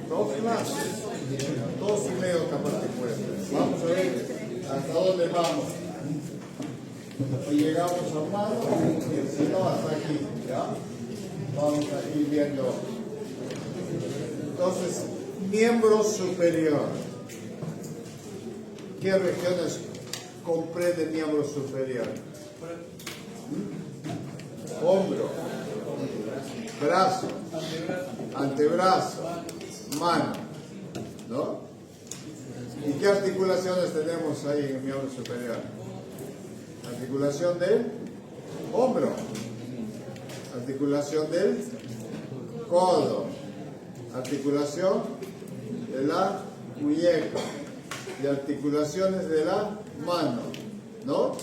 Dos clases. 2,5 capaz que puede. Vamos a ver hasta dónde vamos. Y llegamos a mano, si no hasta aquí, ¿ya? Vamos a ir viendo. Entonces, miembro superior. ¿Qué regiones comprende miembro superior? Hombro, brazo, antebrazo, mano, ¿no? ¿Y qué articulaciones tenemos ahí en el miembro superior? Articulación del hombro, articulación del codo, articulación de la muñeca y articulaciones de la mano, ¿no?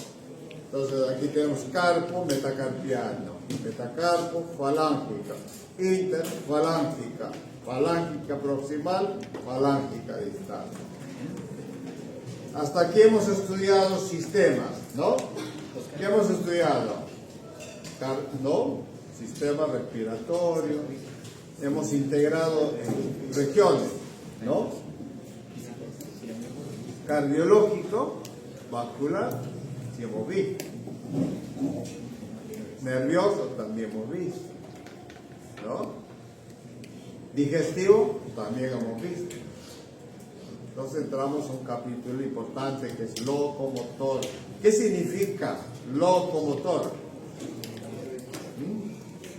Entonces aquí tenemos carpo, metacarpiano, metacarpo, falángica, interfalángica, falángica proximal, falángica distal. Hasta aquí hemos estudiado sistemas, ¿no? ¿Qué hemos estudiado? ¿No? Sistema respiratorio. Hemos integrado regiones, ¿no? Cardiológico, vascular, sí hemos visto. Nervioso, también hemos visto, ¿no? Digestivo, también hemos visto. Entonces entramos a un capítulo importante que es locomotor. ¿Qué significa locomotor?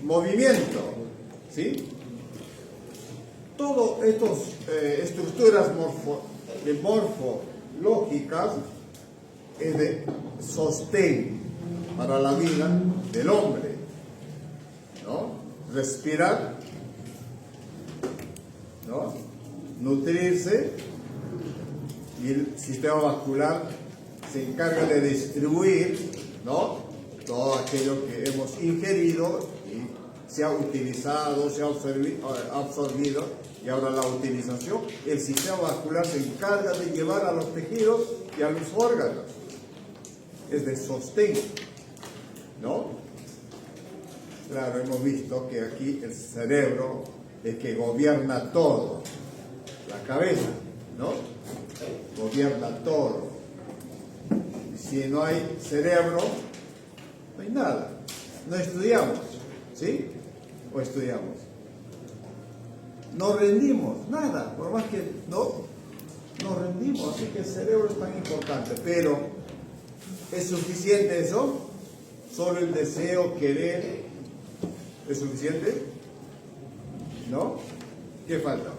Movimiento, ¿sí? Todas estas estructuras morfológicas es de sostén para la vida del hombre, ¿no? Respirar, ¿no? Nutrirse, y el sistema vascular se encarga de distribuir, ¿no? Todo aquello que hemos ingerido y se ha utilizado, se ha absorbido, y ahora la utilización, el sistema vascular se encarga de llevar a los tejidos y a los órganos. Es de sostén, ¿no? Claro, hemos visto que aquí el cerebro es que gobierna todo, la cabeza, ¿no? Gobierna todo. Si no hay cerebro, no hay nada. No estudiamos, ¿sí? ¿O estudiamos? No rendimos, nada, por más que no rendimos, así que el cerebro es tan importante. Pero, ¿es suficiente eso? ¿Solo el deseo, querer, es suficiente? ¿No? ¿Qué falta?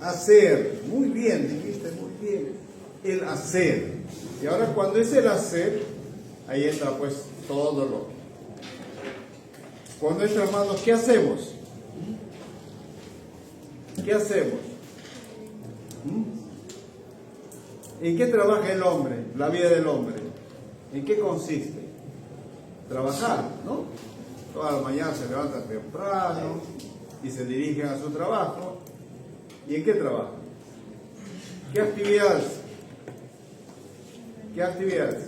Hacer, muy bien, dijiste muy bien, el hacer. Y ahora cuando es el hacer, ahí entra pues todo lo. Con nuestras manos, ¿qué hacemos? ¿Qué hacemos? ¿En qué trabaja el hombre, la vida del hombre? ¿En qué consiste? Trabajar, ¿no? Todas las mañanas se levantan temprano y se dirigen a su trabajo. ¿Y en qué trabajan? ¿Qué actividades? ¿Qué actividades?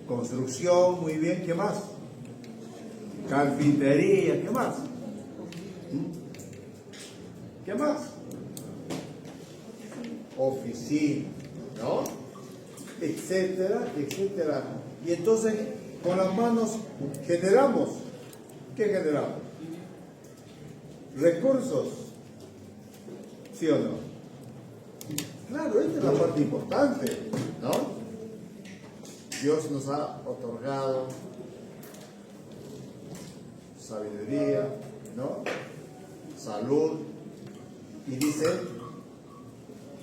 Construcción, muy bien, ¿qué más? Carpintería, ¿qué más? ¿Qué más? Oficina, ¿no? Etcétera, etcétera. Y entonces, con las manos generamos. ¿Qué generamos? Recursos. ¿Sí o no? Claro, esta es la parte importante, ¿no? Dios nos ha otorgado sabiduría, ¿no? Salud. Y dice,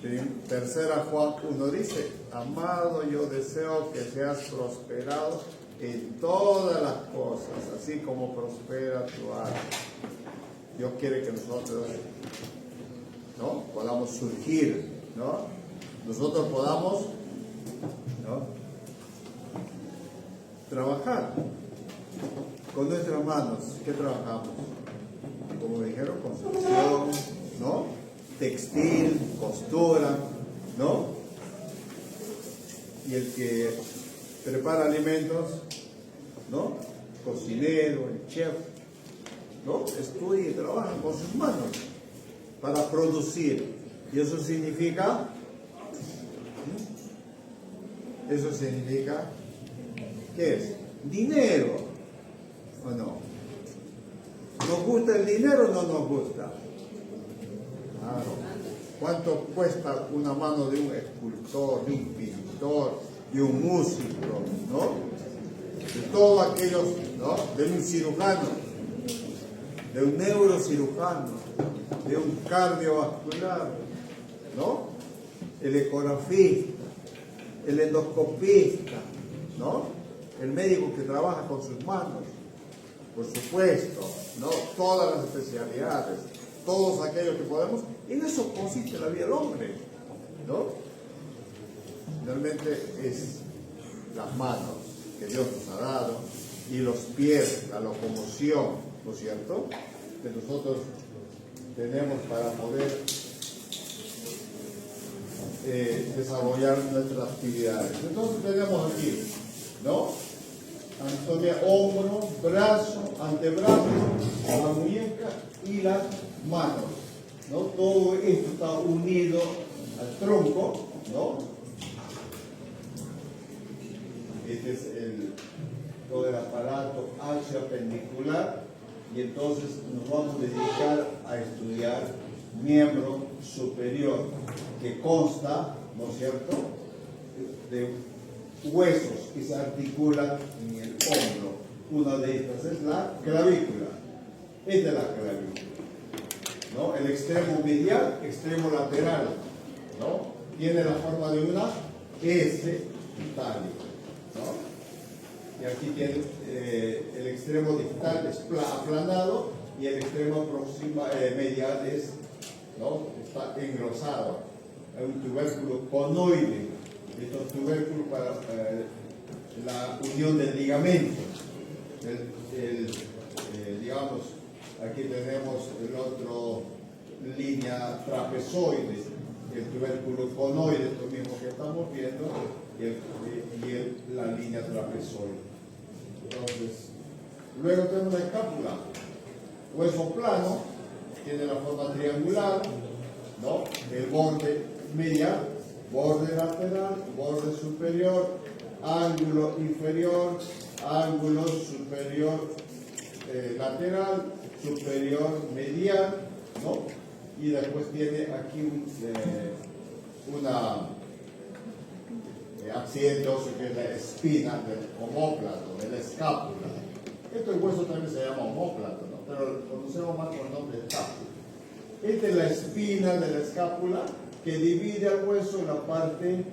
en 3 Juan 1 dice, amado, yo deseo que seas prosperado en todas las cosas, así como prospera tu alma. Dios quiere que nosotros, ¿no? Podamos surgir, ¿no? Nosotros podamos, ¿no? Trabajar con nuestras manos. ¿Qué trabajamos? Como me dijeron, construcción, ¿no? Textil, costura, ¿no? Y el que prepara alimentos, ¿no? Cocinero, el chef, ¿no? Estudian y trabajan con sus manos para producir. Y eso significa, ¿qué es? Dinero, ¿o no? ¿Nos gusta el dinero o no nos gusta? Claro. ¿Cuánto cuesta una mano de un escultor, de un pintor, de un músico, ¿no? De todos aquellos, ¿no? De un cirujano, de un neurocirujano, de un cardiovascular, ¿no? El ecografista, el endoscopista, ¿no? El médico que trabaja con sus manos, por supuesto, ¿no? Todas las especialidades, todos aquellos que podemos, en eso consiste la vida del hombre, ¿no? Realmente es las manos que Dios nos ha dado y los pies, la locomoción, ¿no es cierto?, que nosotros tenemos para poder desarrollar nuestras actividades. Entonces tenemos aquí, ¿no? Anatomía, hombro, brazo, antebrazo, la muñeca y las manos, ¿no? Todo esto está unido al tronco, ¿no? Este es todo el aparato axioapendicular, y entonces nos vamos a dedicar a estudiar miembro superior, que consta, ¿no es cierto?, de huesos que se articulan en el hombro. Una de estas es la clavícula. Esta es la clavícula, ¿no? El extremo medial, extremo lateral, ¿no? Tiene la forma de una S itálica, ¿no? Y aquí tiene el extremo distal es aplanado y el extremo medial es, ¿no?, está engrosado. Hay un tubérculo conoide. Estos tubérculos para la unión del ligamento. Digamos, aquí tenemos el otro línea trapezoide, el tubérculo conoide, esto mismo que estamos viendo, y la línea trapezoide. Entonces, luego tenemos la escápula, hueso plano, tiene la forma triangular, ¿no? El borde medial, borde lateral, borde superior, ángulo inferior, ángulo superior lateral, superior medial, ¿no? Y después tiene aquí una accidente óseo que es la espina del omóplato, de la escápula. Este hueso también se llama omóplato, ¿no? Pero lo conocemos más con el nombre de escápula. Esta es la espina de la escápula que divide al hueso en la parte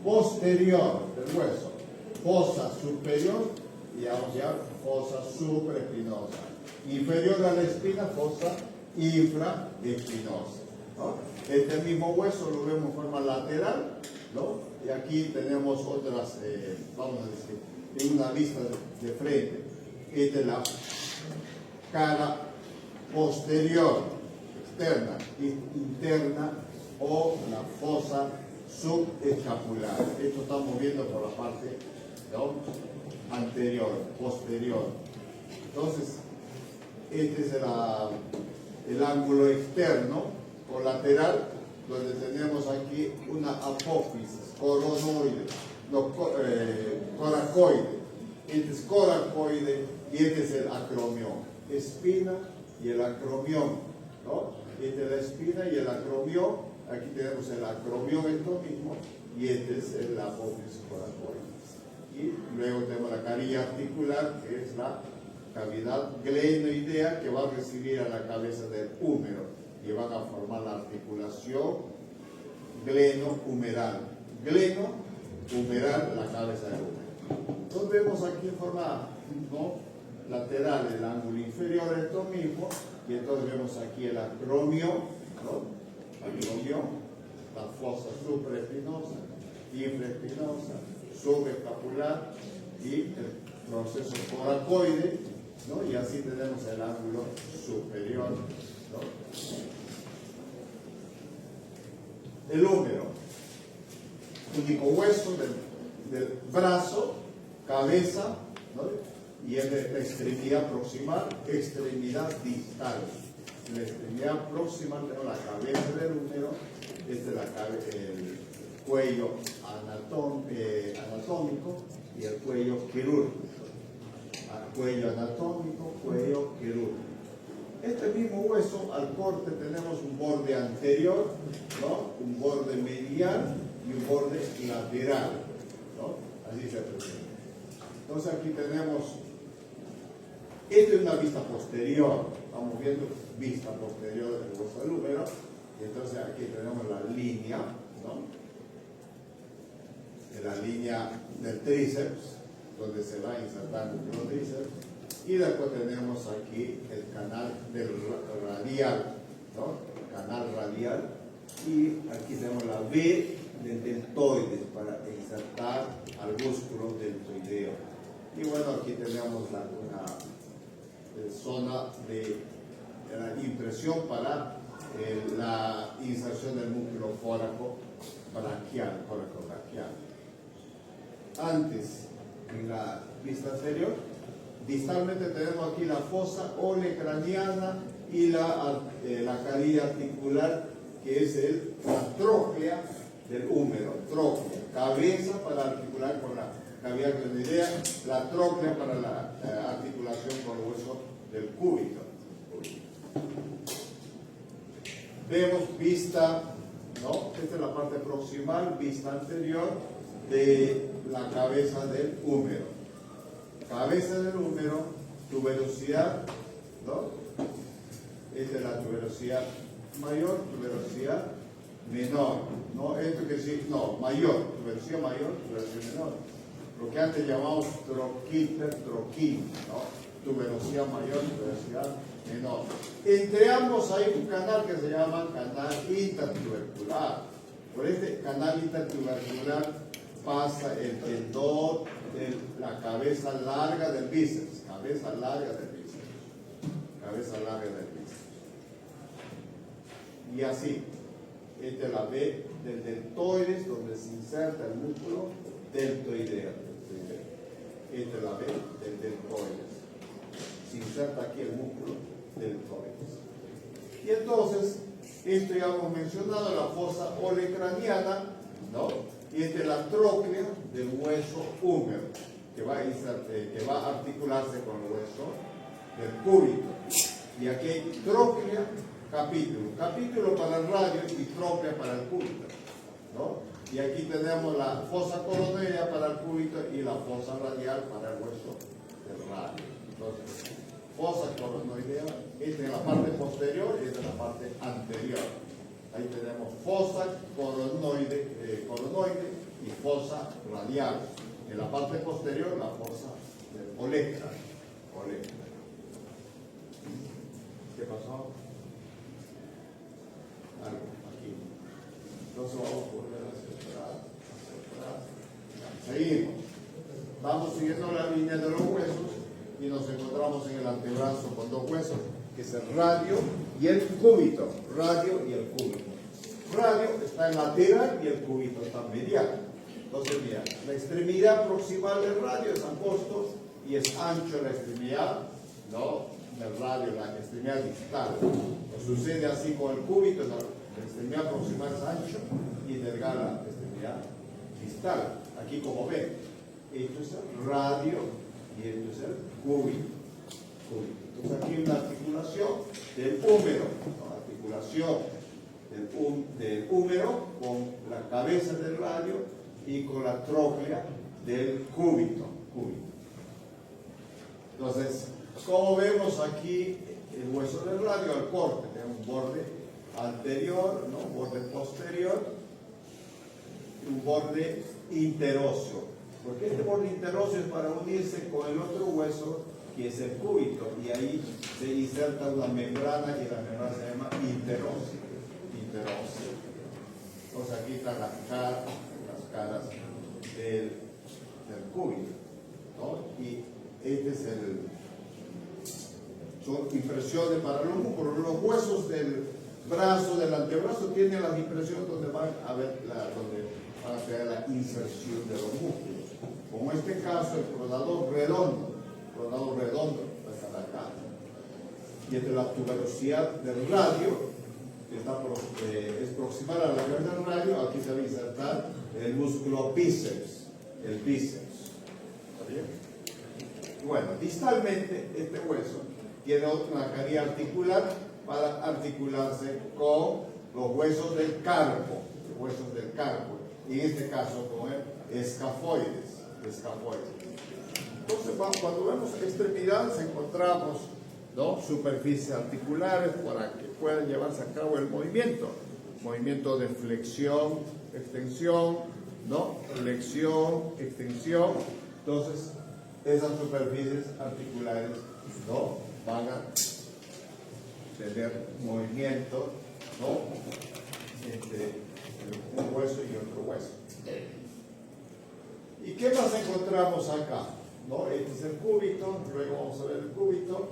posterior del hueso, fosa superior y vamos ya fosa supraespinosa, inferior a la espina, fosa infraespinosa, ¿no? Este mismo hueso lo vemos en forma lateral, ¿no? Y aquí tenemos otras, vamos a decir, en una vista de frente. Esta es la cara posterior, externa, interna, o la fosa subescapular. Esto estamos viendo por la parte, ¿no?, anterior, posterior. Entonces, este es el ángulo externo o lateral, donde tenemos aquí una apófisis, coronoide, no, coracoide. Este es coracoide y este es el acromión. Espina y el acromión, ¿no? Esta es la espina y el acromión. Aquí tenemos el acromión, esto mismo, y este es el apófisis coracoide. Y luego tenemos la carilla articular, que es la cavidad glenoidea que va a recibir a la cabeza del húmero y van a formar la articulación gleno-humeral. Gleno-humeral, la cabeza del húmero. Entonces vemos aquí en forma, ¿no?, lateral el ángulo inferior, esto mismo, y entonces vemos aquí el acromión, ¿no?, acromión, la fosa supraespinosa, infraespinosa, subescapular y el proceso coracoide, ¿no? Y así tenemos el ángulo superior, ¿no? El húmero, único hueso del brazo, cabeza, ¿no?, y es de la extremidad proximal, extremidad distal. La extremidad proximal tenemos la cabeza del húmero, este es el cuello anatómico y el cuello quirúrgico. Cuello anatómico, cuello quirúrgico. Este mismo hueso, al corte tenemos un borde anterior, ¿no? Un borde medial y un borde lateral, ¿no? Así se presenta. Entonces aquí tenemos, esta es una vista posterior, estamos viendo vista posterior del hueso del húmero, y entonces aquí tenemos la línea, ¿no? La línea del tríceps, donde se va insertando el tríceps, y después tenemos aquí el canal del radial, ¿no? Canal radial, y aquí tenemos la V del deltoides para insertar al músculo deltoideo. Y bueno, aquí tenemos una zona de la impresión para la inserción del músculo fóraco braquial, fóraco braquial. Antes, en la vista anterior, distalmente tenemos aquí la fosa olecraniana y la cavidad articular, que es la tróclea del húmero. Tróclea, cabeza para articular con la cavidad craneoidea, la tróclea para la articulación con el hueso del cúbito. Vemos vista, ¿no? Esta es la parte proximal, vista anterior de la cabeza del húmero. Cabeza del húmero, tuberosidad, ¿no? Esta es la tuberosidad mayor, tuberosidad menor, ¿no? Esto que sí, no, mayor, tuberosidad mayor, tuberosidad menor. Lo que antes llamamos troquín, ¿no? Tuberosidad mayor, tuberosidad menor. Entre ambos hay un canal que se llama canal intertubercular. Por este canal intertubercular pasa el tendón de la cabeza larga del bíceps, cabeza larga del bíceps, cabeza larga del bíceps. Y así, esta es la V del deltoides, donde se inserta el músculo deltoideo. Esta es la V del deltoides. Se inserta aquí el músculo deltoides. Y entonces, esto ya hemos mencionado, la fosa olecraniana, ¿no? Y esta es la tróclea del hueso húmero, que va a articularse con el hueso del cúbito. Y aquí hay tróclea, capítulo para el radio y tróclea para el cúbito, ¿no? Y aquí tenemos la fosa coronaria para el cúbito y la fosa radial para el hueso del radio. Entonces, fosa coronoidea, esta es la parte posterior y esta es la parte anterior. Ahí tenemos fosa coronoide y fosa radial. En la parte posterior, la fosa olectra. ¿Qué pasó? Algo aquí. Entonces vamos a volver hacia atrás. Seguimos. Vamos siguiendo la línea de los huesos y nos encontramos en el antebrazo con dos huesos, que es el radio y el cúbito. Radio y el cúbito. Radio está en lateral y el cúbito está en medial. Entonces, mira, la extremidad proximal del radio es angosto y es ancho la extremidad, ¿no? Del radio, la extremidad distal. Lo sucede así con el cúbito, la extremidad proximal es ancho y delgada la extremidad distal. Aquí, como ven, esto es el radio y esto es el cúbito. Entonces, aquí hay una articulación del húmero, ¿no? Articulación del húmero con la cabeza del radio y con la tróclea del cúbito. Entonces, como vemos aquí, el hueso del radio al corte tiene un borde anterior, ¿no? Un borde posterior y un borde interóseo. Porque este borde interóseo es para unirse con el otro hueso, que es el cúbito, y ahí se inserta una membrana y la membrana se llama interóseo. Entonces aquí están las caras del cúbito, ¿no? Y este es son impresiones para los músculos. Los huesos del brazo, del antebrazo, tienen las impresiones donde van a ver donde van a hacer la inserción de los músculos. Como en este caso, el pronador redondo coronado redondo, está acá. Y entre la tuberosidad del radio, que es proximal a la cabeza del radio, aquí se va a insertar el músculo bíceps, el bíceps. ¿Está bien? Bueno, distalmente este hueso tiene una cavidad articular para articularse con los huesos del carpo, y en este caso con el escafoides. Entonces, cuando vemos extremidades encontramos, ¿no?, superficies articulares para que puedan llevarse a cabo el movimiento de flexión, extensión, ¿no?, flexión, extensión. Entonces, esas superficies articulares, ¿no?, van a tener movimiento, ¿no?, entre un hueso y otro hueso. ¿Y qué más encontramos acá? ¿No? Este es el cúbito, luego vamos a ver el cúbito,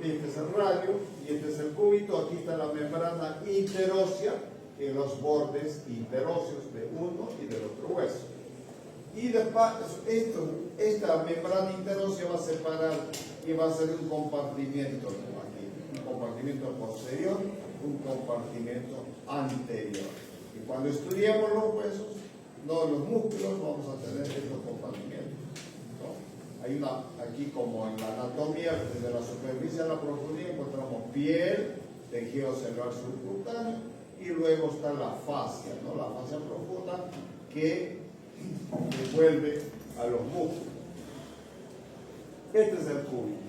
este es el radio y este es el cúbito. Aquí está la membrana interósea en los bordes interóseos de uno y del otro hueso. Y después esta membrana interósea va a separar y va a ser un compartimiento, ¿no?, aquí, un compartimento posterior, un compartimento anterior. Y cuando estudiamos los huesos, no los músculos, vamos a tener estos compartimentos, ¿no? Hay aquí como en la anatomía, desde la superficie a la profundidad encontramos piel, tejido celular subcutáneo y luego está la fascia, ¿no?, la fascia profunda que envuelve a los músculos. Este es el cúbito.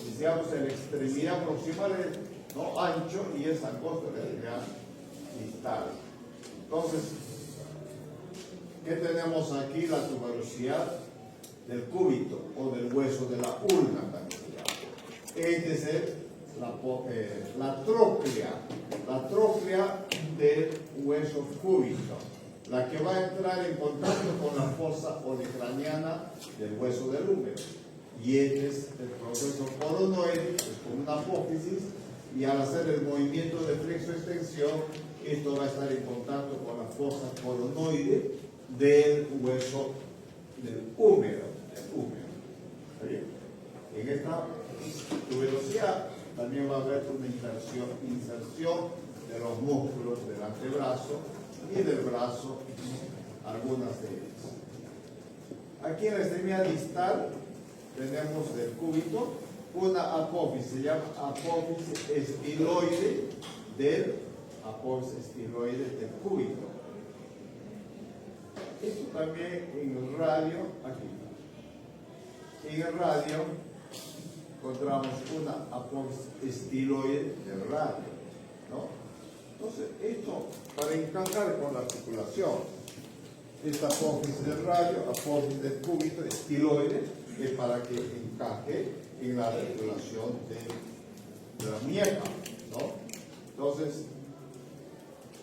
Decíamos en la extremidad proximal es, ¿no?, ancho y es angosto en la extremidad distal. Entonces, ¿qué tenemos aquí? La tuberosidad del cúbito o del hueso de la ulna también se llama. Este es la tróclea del hueso cúbito, la que va a entrar en contacto con la fosa olecraniana del hueso del húmero. Y este es el proceso coronoide, es como una apófisis, y al hacer el movimiento de flexo-extensión, esto va a estar en contacto con la fosa coronoide del hueso del húmero. ¿Está bien? En esta tuberosidad también va a haber una inserción de los músculos del antebrazo y del brazo, algunas de ellas. Aquí en la extremidad distal tenemos del cúbito una apófisis, se llama apófisis estiloide del cúbito. Esto también en el radio, aquí. En el radio encontramos una apófisis estiloide del radio, ¿no? Entonces, esto para encajar con la articulación, esta apófisis del radio, apófisis del cúbito, estiloide, es para que encaje en la articulación de la muñeca, ¿no? Entonces,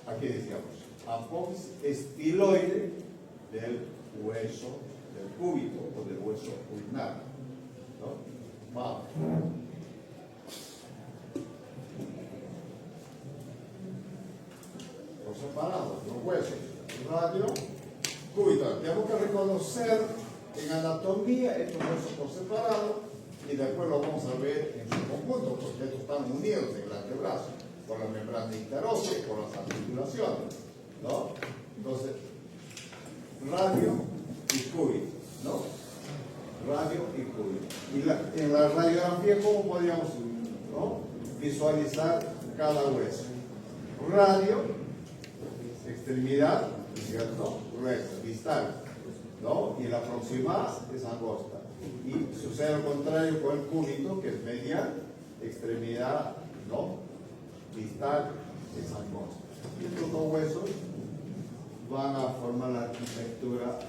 aquí decíamos, apófisis estiloide del hueso del cúbito o del hueso ulnar, ¿no? Vamos. Por separados, los huesos, radio, cúbito. Tenemos que reconocer en anatomía estos huesos por separado y después lo vamos a ver en su conjunto, porque estos están unidos en el antebrazo por la membrana interósea y por las articulaciones, ¿no? Entonces, radio y cúbito, ¿no? Radio y cúbito. Y en la radiografía, ¿cómo podríamos, ¿no?, visualizar cada hueso? Radio, extremidad, ¿cierto?, gruesa, distal, ¿no? Y la proximal es angosta. Y sucede lo contrario con el cúbito, que es medial, extremidad, ¿no?, distal es angosta. Y estos dos huesos van a formar la arquitectura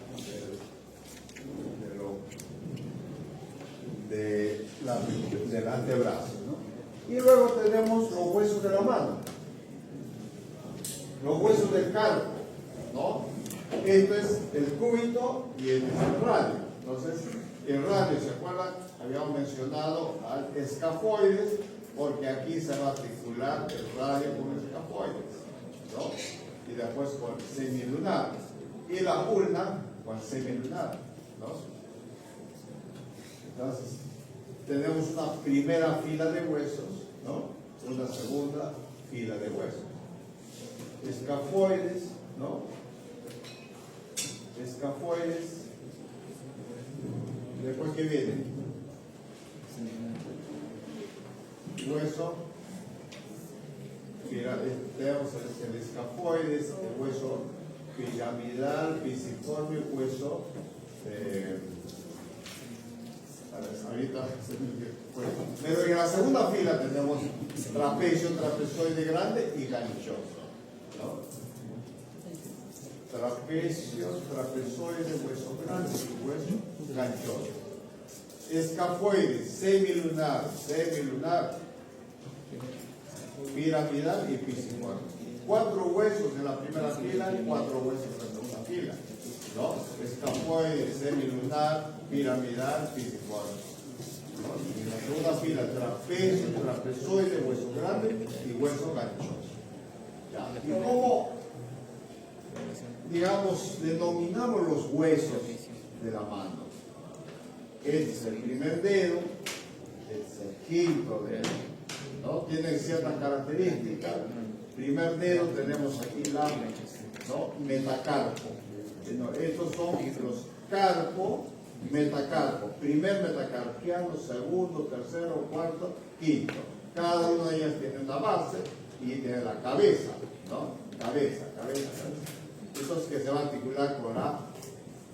del antebrazo, ¿no? Y luego tenemos los huesos de la mano, los huesos del carpo, ¿no? Esto es el cúbito y este es el radio. Entonces, el radio, ¿se acuerdan? Habíamos mencionado al escafoides, porque aquí se va a articular el radio con escafoides, ¿no? Y después con semilunar. Y la ulna con semilunar, ¿no? Entonces, tenemos una primera fila de huesos, ¿no? Una segunda fila de huesos. Escafoides, ¿no? Escafoides. Después, ¿qué viene? Hueso. Tenemos el escafoides, el hueso piramidal, pisiforme, hueso. Ahorita, pero en la segunda fila tenemos trapecio, trapezoide grande y ganchoso, ¿no? Trapecio, trapezoide, hueso grande y hueso ganchoso. Escafoides, semilunar, piramidal y pisiforme. 4 huesos en la primera fila y 4 huesos en la segunda fila, ¿no? Escafoide, semilunar, piramidal, pisiforme. ¿No? En la segunda fila, trapecio, trapezoide, hueso grande y hueso ganchoso. ¿Ya? ¿Y cómo, digamos, denominamos los huesos de la mano? Este es el primer dedo, este es el quinto dedo, ¿no? Tienen ciertas características. Primer dedo tenemos aquí la, ¿no? Metacarpo. ¿No? Estos son los carpo, metacarpo. Primer metacarpiano, segundo, tercero, cuarto, quinto. Cada uno de ellas tiene una base y tiene la cabeza, ¿no? Cabeza. Eso es que se va a articular con la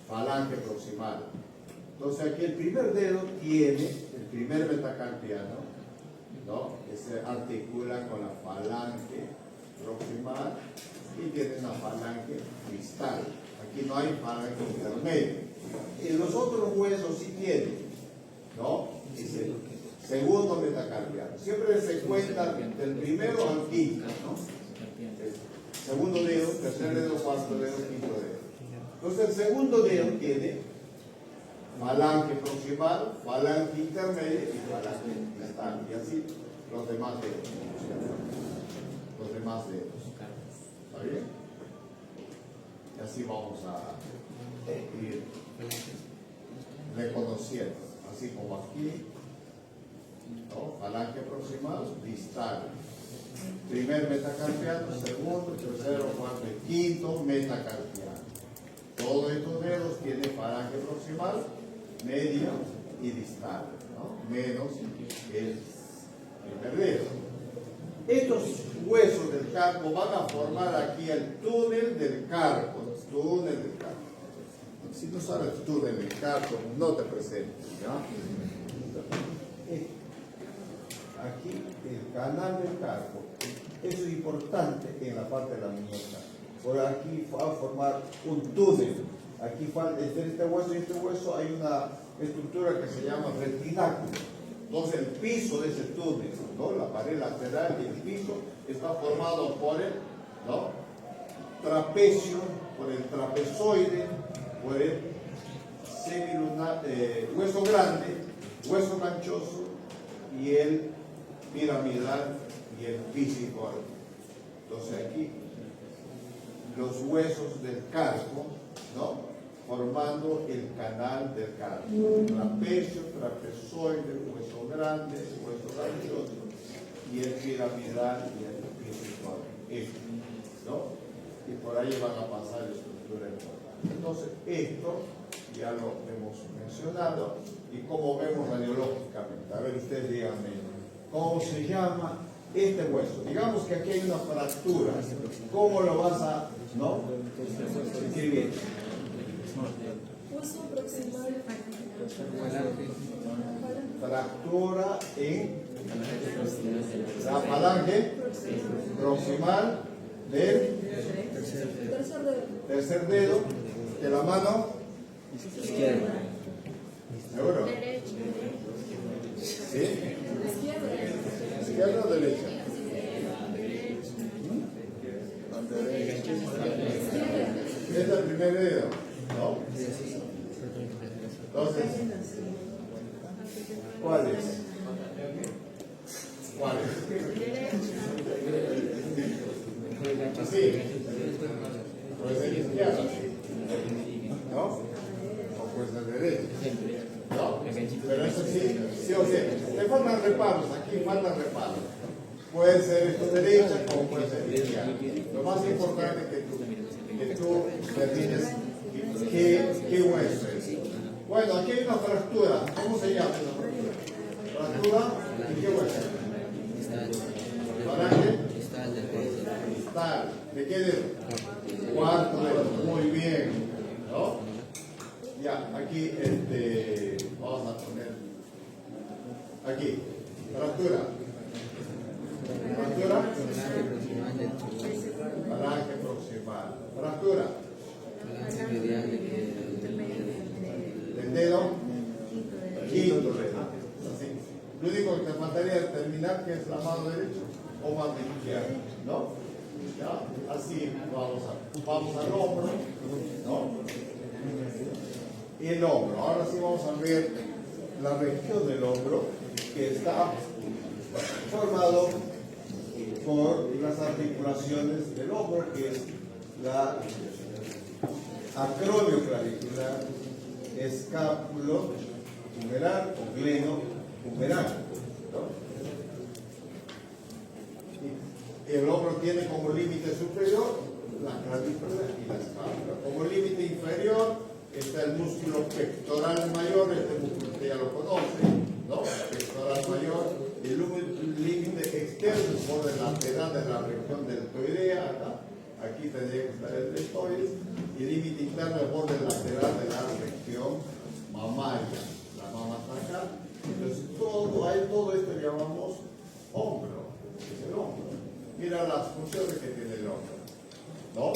falange proximal. Entonces aquí el primer dedo tiene el primer metacarpiano, ¿no? Que se articula con la falange proximal y tiene una falange distal. Aquí no hay falange intermedia. Y los otros huesos sí tienen, ¿no? Es el segundo metacarpiano. Siempre se cuenta del primero al quinto, ¿no? El segundo dedo, tercer dedo, cuarto dedo, quinto dedo. Entonces el segundo dedo tiene falange proximal, falange intermedia y falange distal. Y así los demás dedos. Los demás dedos. ¿Está bien? Y así vamos a ir reconociendo. Así como aquí, ¿no? Falange proximal, distal. Primer metacarpiano, segundo, tercero, cuarto y quinto metacarpiano. Todos estos dedos tienen falange proximal, media y distal, ¿no? Menos el primer dedo. Estos huesos del carpo van a formar aquí el túnel del carpo. Túnel del carpo. Si no sabes el túnel del carpo, no te presentes, ¿ya? Aquí el canal del carpo. Eso es importante en la parte de la muñeca. Por aquí va a formar un túnel. Aquí entre este hueso y este hueso hay una estructura que se llama retináculo. Entonces el piso de ese túnel, ¿no? La pared lateral y el piso está formado por el, ¿no? Trapecio, por el trapezoide, por el semilunar, hueso grande, hueso ganchoso y el piramidal y el pisiforme. Entonces aquí los huesos del carpo, ¿no? Formando el canal del carpo. Trapecio, trapezoide, hueso grande, hueso ganchoso y el piramidal y el pisiforme. ¿No? Y por ahí van a pasar estructuras importantes. Entonces, esto ya lo hemos mencionado. Y como vemos radiológicamente, a ver, ustedes díganme, ¿cómo se llama este hueso? Digamos que aquí hay una fractura. ¿Cómo lo vas a, no? Escribir. Hueso proximal. Fractura en la falange proximal del tercer dedo de la mano izquierda. ¿Seguro? ¿Sí? ¿Izquierda o derecha? Este es el primer dedo, ¿no? Entonces, ¿cuál es? ¿Cuál es? Así. Puede ser izquierda, ¿no? O puede ser derecha, ¿no? Pero eso sí, sí o sí. ser esto derecha como puede ser izquierda. Lo más importante es que tú determines qué hueso es. Bueno, aquí hay una fractura. ¿Cómo se llama esa fractura? ¿Fractura? ¿Y qué hueso? ¿Falange? Distal. ¿De qué dedo? Cuarto dedo. Muy bien. ¿No? Ya, aquí vamos a poner. Aquí. Fractura. Fractura. Falange proximal. Fractura. El dedo. Quinto dedo. Así. Lo único que te faltaría determinar que es la mano derecha o mano izquierda, ¿no? ¿Ya? Así vamos al hombro, ¿no? Y el hombro. Ahora sí vamos a ver la región del hombro que está formado por las articulaciones del hombro, que es la acronio clavicular, escápulo humeral o gleno humeral, ¿no? Y el hombro tiene como límite superior la clavícula y la escápula. Como límite inferior está el músculo pectoral mayor, este músculo usted ya lo conoce, ¿no? Pectoral mayor. Y el límite externo, el borde lateral de la región deltoidea, acá. Aquí tendría que estar el deltoides. Y el límite interno, el borde lateral de la región mamaria. La mama está acá. Entonces, todo esto llamamos hombro. Es el hombro. Mira las funciones que tiene el hombro, ¿no?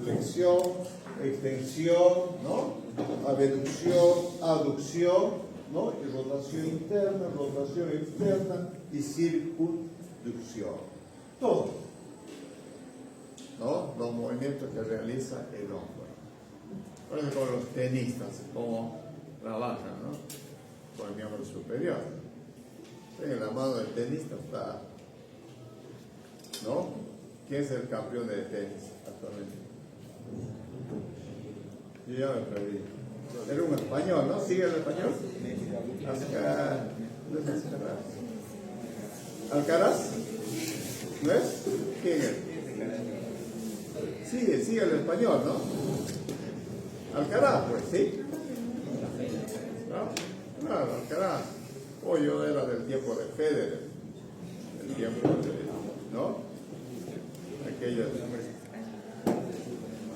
Flexión, extensión, ¿no? Abducción, aducción, ¿no? Y rotación interna, rotación externa y circunducción. Todo, ¿no? Los movimientos que realiza el hombro. Por ejemplo, los tenistas, cómo trabajan, ¿no? Con el miembro superior. En la mano del tenista está, ¿no? ¿Quién es el campeón de tenis actualmente? Yo ya me perdí. Era un español, ¿no? ¿Sigue el español? Alcaraz. ¿No es? ¿Quién es? Sigue el español, ¿no? Alcaraz, pues, ¿sí? ¿No? Claro, Alcaraz. O yo era del tiempo de Federer. El tiempo de, ¿no? Aquellos.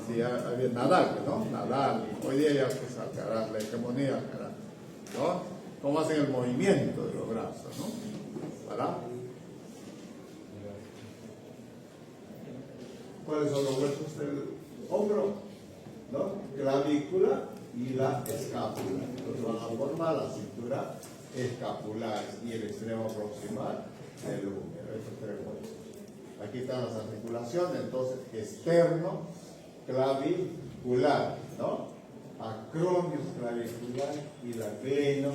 Sí, había Nadal, ¿no? Nadal. Hoy día ya pues Alcaraz, la hegemonía Alcaraz, ¿no? Cómo hacen el movimiento de los brazos, ¿no? ¿Verdad? ¿Cuáles son los huesos del hombro? ¿No? Clavícula y la escápula. Entonces van a formar la cintura escapular y el extremo proximal del húmero. Estos tres huesos. Aquí están las articulaciones, entonces externo clavicular, ¿no? Acronio clavicular y la gleno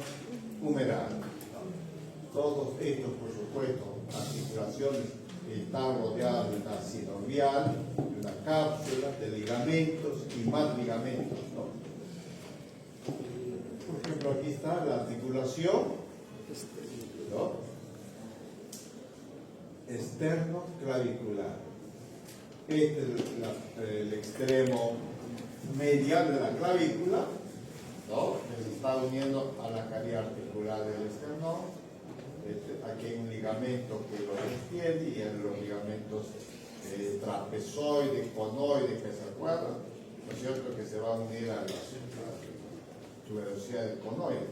humeral, ¿no? Todos estos, por supuesto, articulaciones están rodeadas de una sinovial, de una cápsula, de ligamentos y más ligamentos, ¿no? Por ejemplo, aquí está la articulación, ¿no? Externo clavicular. Este es el extremo medial de la clavícula, ¿no? Que se está uniendo a la cavidad articular del esternón. Aquí hay un ligamento que lo sostiene y en los ligamentos trapezoide, conoide, que se acuerdan, ¿no es cierto? Que se va a unir a la tuberosidad del conoide.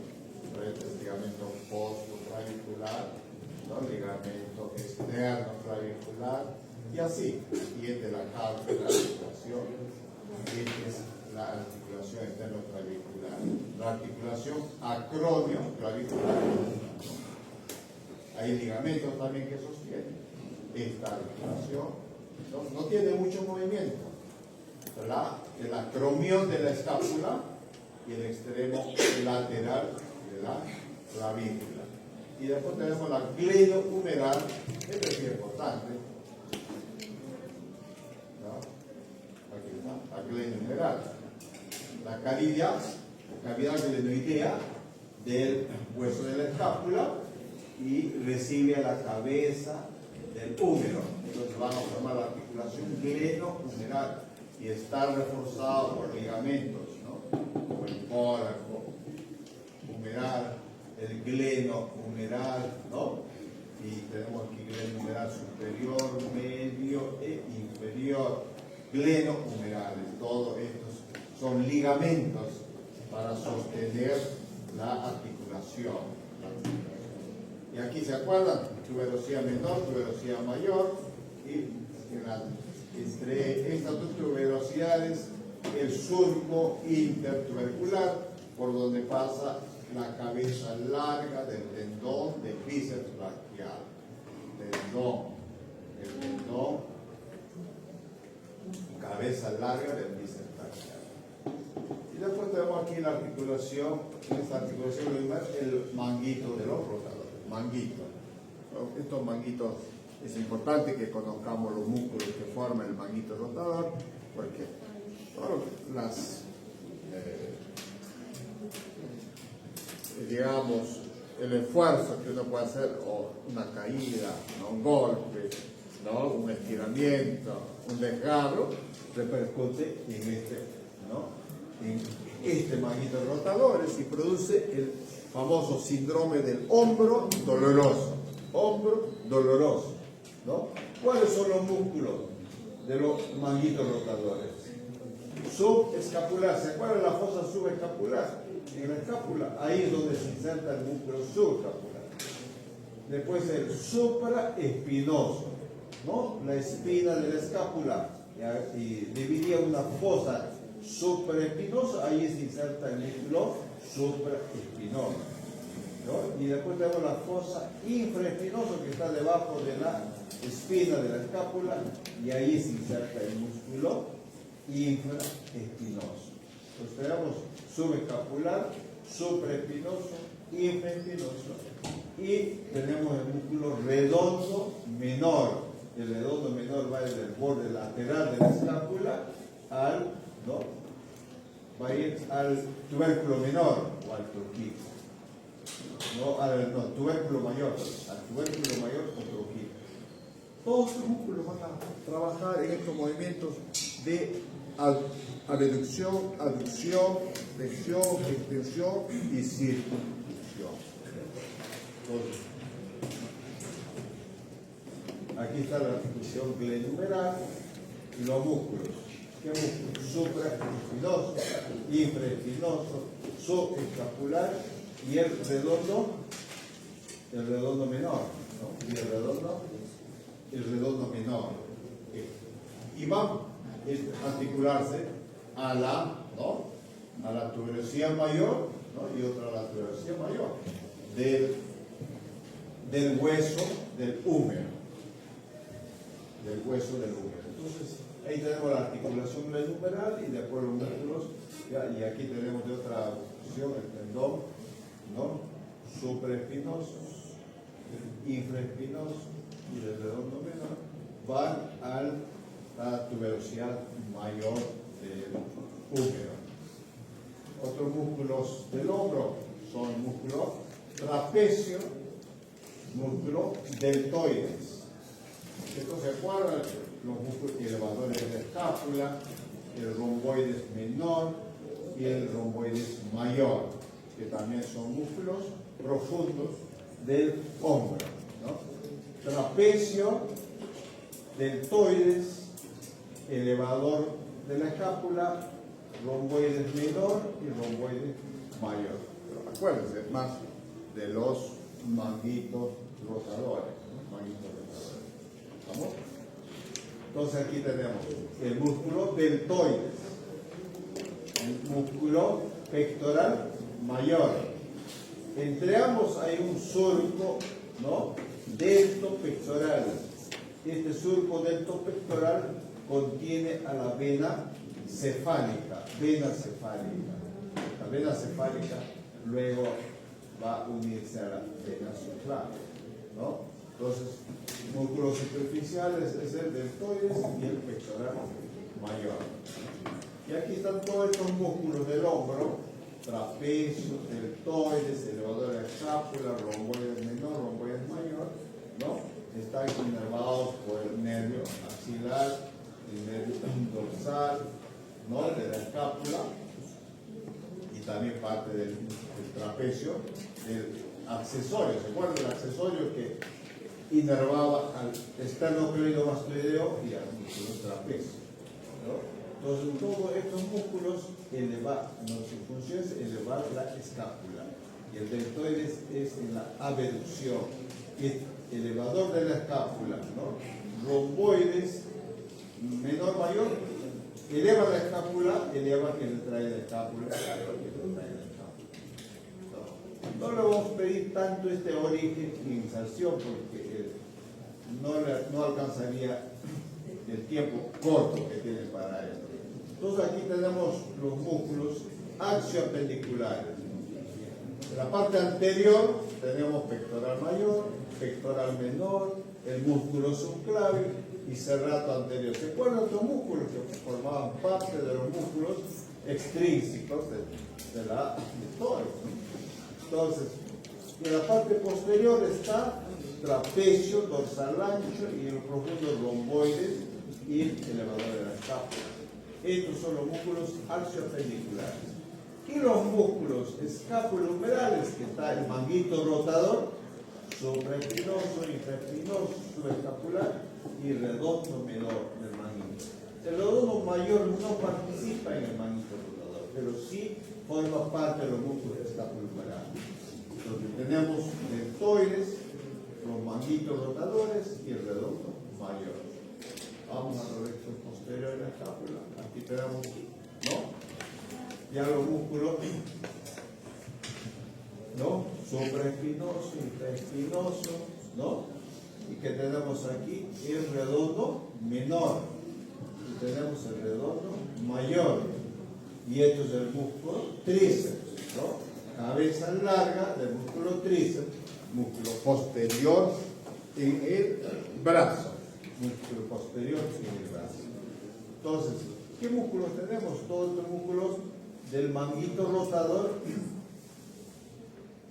Este es ligamento postclavicular, ¿no? Ligamento externo clavicular. Y así, siguiente la cápsula, la articulación, esta es la articulación externo-clavicular. La articulación acronio-clavicular. Hay ligamentos también que sostienen esta articulación. No tiene mucho movimiento, ¿verdad? El acromión de la escápula y el extremo lateral de la clavícula. Y después tenemos la gleno humeral, esto es muy importante. Aquí está, la gleno humeral. La cavidad glenoidea del hueso de la escápula y recibe a la cabeza del húmero. Entonces van a formar la articulación glenohumeral y está reforzado por ligamentos, ¿no? Como el córaco humeral, el gleno humeral, ¿no? Y tenemos aquí gleno humeral superior, medio e inferior. Gleno humerales, todos estos son ligamentos para sostener la articulación. Y aquí se acuerdan, tuberosidad menor, tuberosidad mayor, y entre estas dos tuberosidades el surco intertubercular por donde pasa la cabeza larga del tendón de bíceps braquial. El tendón, cabeza larga del bíceps braquial. Y después tenemos aquí la articulación, en esta articulación el manguito de los rotadores. Manguito. Estos manguitos, es importante que conozcamos los músculos que forman el manguito rotador, porque todas digamos, el esfuerzo que uno puede hacer, o una caída, ¿no? Un golpe, ¿no? Un estiramiento, un desgarro, repercute en este manguito rotadores y produce el famoso síndrome del hombro doloroso. Hombro doloroso, ¿no? ¿Cuáles son los músculos de los manguitos rotadores? Subescapular. ¿Se acuerdan de la fosa subescapular? En la escápula, ahí es donde se inserta el músculo subescapular. Después el supraespinoso, ¿no? La espina de la escápula, y dividía una fosa supraespinosa, ahí se inserta el músculo supraespinoso, ¿no? Y después tenemos la fosa infraespinosa que está debajo de la espina de la escápula, y ahí se inserta el músculo infraespinoso. Entonces tenemos subescapular, supraespinoso, infraespinoso, y tenemos el músculo redondo menor. El redondo menor va desde el borde lateral de la escápula va a ir al tubérculo menor o al truquito. Tubérculo mayor, al tubérculo mayor o truquito. Todos los músculos van a trabajar en estos movimientos de abducción, aducción, flexión, extensión y circunflexión. Aquí está la articulación glenohumeral y los músculos. ¿Qué músculos? Supraespinoso, infraespinoso, subescapular y el redondo menor, ¿no? Y el redondo menor. Y van a articularse a la tuberosidad mayor, ¿no? Y otra a la tuberosidad mayor del hueso del húmero. Entonces, ahí tenemos la articulación glenohumeral y después los músculos, y aquí tenemos de otra posición el tendón, ¿no? Supraespinosos, infraespinosos y el redondo menor van a la tuberosidad mayor del húmero. Otros músculos del hombro son músculo trapecio, músculo deltoides. Esto se acuerdan, los músculos elevadores de la escápula, el romboides menor y el romboides mayor, que también son músculos profundos del hombro, ¿no? Trapecio, deltoides, elevador de la escápula, romboides menor y romboides mayor. Pero acuérdense más de los manguitos rotadores, ¿no? Manguitos rotadores. ¿Vamos? Entonces aquí tenemos el músculo deltoides, el músculo pectoral mayor. Entre ambos hay un surco, ¿no? Deltopectoral. Este surco deltopectoral contiene a la vena cefálica. La vena cefálica luego va a unirse a la vena sufral, ¿no? Entonces, músculos superficiales es el deltoides y el pectoral mayor. Y aquí están todos estos músculos del hombro: trapecio, deltoides, elevador de la escápula, romboides menor, romboides mayor, ¿no? están inervados por el nervio axilar, el nervio dorsal, ¿no? De la escápula y también parte del trapecio, el accesorio. ¿Se acuerdan del accesorio que inervaba al esternocleidomastoideo y al músculo trapecio, ¿no? Entonces, todos estos músculos su función es elevar la escápula. Y el deltoides es en la abducción, es elevador de la escápula, ¿no? Romboides, menor, mayor, eleva la escápula, eleva que le trae la escápula, eleva que le trae la escápula. No le vamos a pedir tanto este origen y inserción porque no alcanzaría el tiempo corto que tiene para esto. Entonces aquí tenemos los músculos axioapendiculares. En la parte anterior tenemos pectoral mayor, pectoral menor, el músculo subclavio y serrato anterior. ¿Se acuerdan estos músculos que formaban parte de los músculos extrínsecos de la tórax? Entonces, en la parte posterior está trapecio, dorsal ancho y el profundo romboides y el elevador de la escápula. Estos son los músculos axioapendiculares. Y los músculos escapulohumerales, que está el manguito rotador, supraespinoso, infraespinoso, subescapular y redondo menor del manguito. El redondo mayor no participa en el manguito rotador, pero sí forma parte de los músculos escapulohumerales. Entonces tenemos deltoides, los manguitos rotadores y el redondo mayor. Vamos a la rección posterior de la escápula. Aquí tenemos, ¿no? Ya los músculos, ¿no? Supraespinoso, infraespinoso, ¿no? Y que tenemos aquí el redondo menor. Y tenemos el redondo mayor. Y esto es el músculo tríceps, ¿no? Cabeza larga del músculo tríceps, músculo posterior en el brazo. Músculo posterior en el brazo. Entonces, ¿qué músculos tenemos? Todos estos músculos del manguito rotador,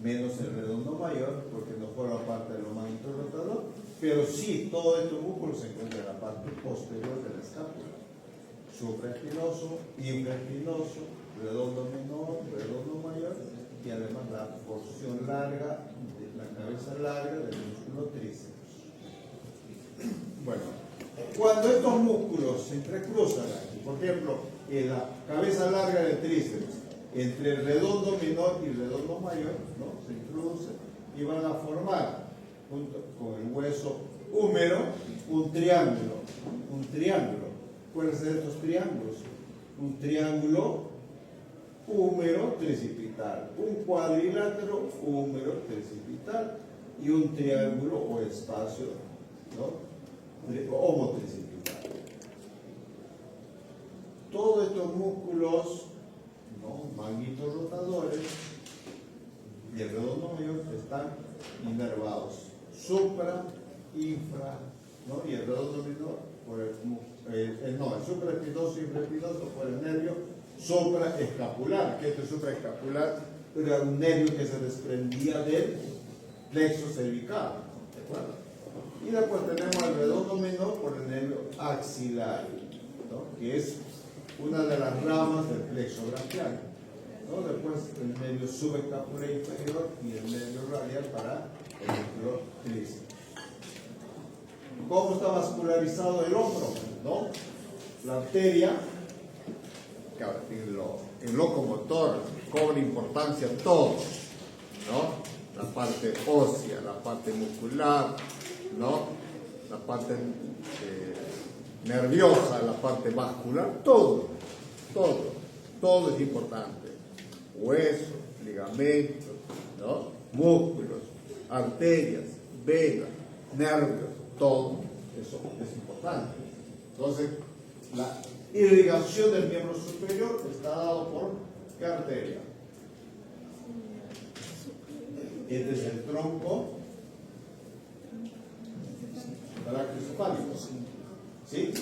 menos el redondo mayor, porque no forma parte del manguito rotador, pero sí, todos estos músculos se encuentran en la parte posterior de la escápula. Supraespinoso, infraespinoso, redondo menor, redondo mayor, y además la porción larga, la cabeza larga del músculo tríceps. Bueno, cuando estos músculos se entrecruzan aquí, por ejemplo, en la cabeza larga del tríceps, entre el redondo menor y el redondo mayor, ¿no? Se introducen y van a formar, junto con el hueso húmero, un triángulo. Un triángulo. ¿Cuáles son estos triángulos? Un triángulo húmero tricipital, un cuadrilátero húmero tricipital y un triángulo o espacio, ¿no? Homotricipital. Todos estos músculos, ¿no? Manguitos rotadores y el redondo mayor están inervados, supra, infra, ¿no? Y el redondo menor por el supraespinoso y infraespinoso por el nervio supraescapular, que este supraescapular era un nervio que se desprendía del plexo cervical, ¿de acuerdo? Y después tenemos el redondo menor por el nervio axilar, ¿no? Que es una de las ramas del plexo braquial, ¿no? Después el nervio subescapular inferior y el nervio radial para el músculo tríceps. ¿Cómo está vascularizado el hombro? ¿No? La arteria, en locomotor, cobra importancia todo, ¿no? La parte ósea, la parte muscular, ¿no? La parte nerviosa, la parte vascular, todo es importante. Huesos, ligamentos, ¿no? Músculos, arterias, venas, nervios, todo eso es importante. Entonces, la irrigación del miembro superior está dado por ¿qué arteria? Este es el tronco brachiocefálico, ¿sí?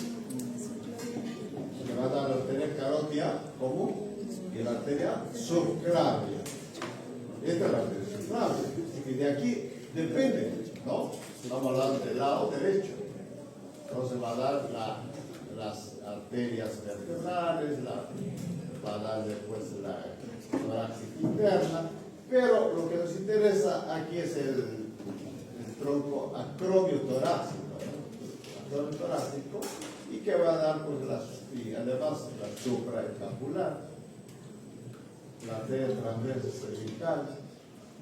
Se va a dar la arteria carótida común y la arteria subclavia. Esta es la arteria subclavia. Y de aquí depende, ¿no? Estamos hablando del lado derecho. Entonces va a dar las arterias vertebrales, va a dar después la torácica interna, pero lo que nos interesa aquí es el tronco acromio torácico, ¿no? Acromio torácico, y que va a dar pues y además la supraescapular, la arteria transversa cervical,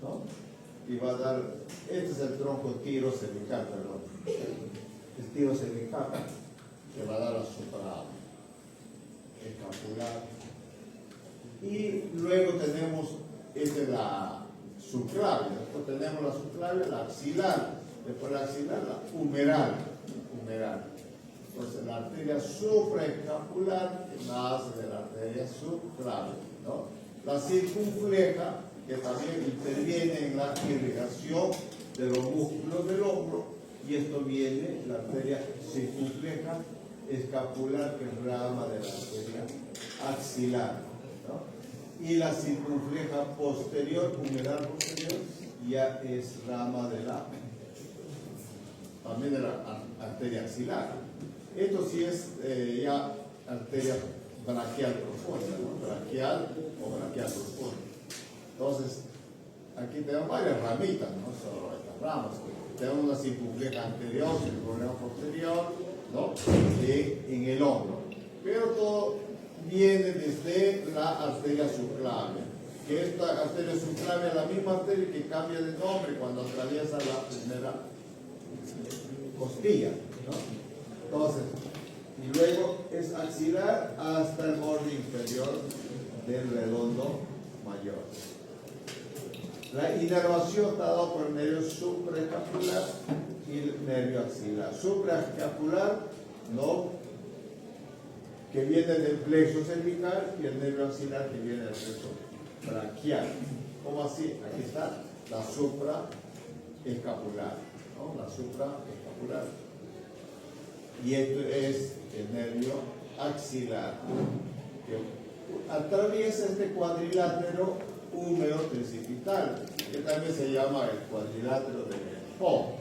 ¿no? Y va a dar, este es el tronco tiro cervical, perdón, el tiro cervical, que va a dar la supraescapular. Y luego tenemos la subclavia, después tenemos la subclavia, la axilar, después la axilar, la humeral. Entonces la arteria supraescapular que nace de la arteria subclavia, ¿no? La circunfleja, que también interviene en la irrigación de los músculos del hombro, y esto viene, la arteria circunfleja escapular, que es rama de la arteria axilar, ¿no? Y la circunfleja posterior, humeral posterior, ya es rama también de la arteria axilar. Esto sí es ya arteria braquial profunda, ¿no? Braquial o braquial profunda. Entonces, aquí tenemos varias ramitas, no solo estas ramas. Tenemos una circunfleja anterior, circunfleja posterior, ¿no? En el hombro. Pero todo viene desde la arteria subclavia, que esta arteria subclavia es la misma arteria que cambia de nombre cuando atraviesa la primera costilla, ¿no? Entonces, y luego es axilar hasta el borde inferior del redondo mayor. La inervación está dada por el nervio supraescapular y el nervio axilar. Supraescapular, ¿no?, que viene del plexo cervical, y el nervio axilar que viene del plexo braquial. ¿Cómo así? Aquí está la supraescapular, ¿no? La supraescapular. Y esto es el nervio axilar, que atraviesa este cuadrilátero húmero tricipital, que también se llama el cuadrilátero de Belpo,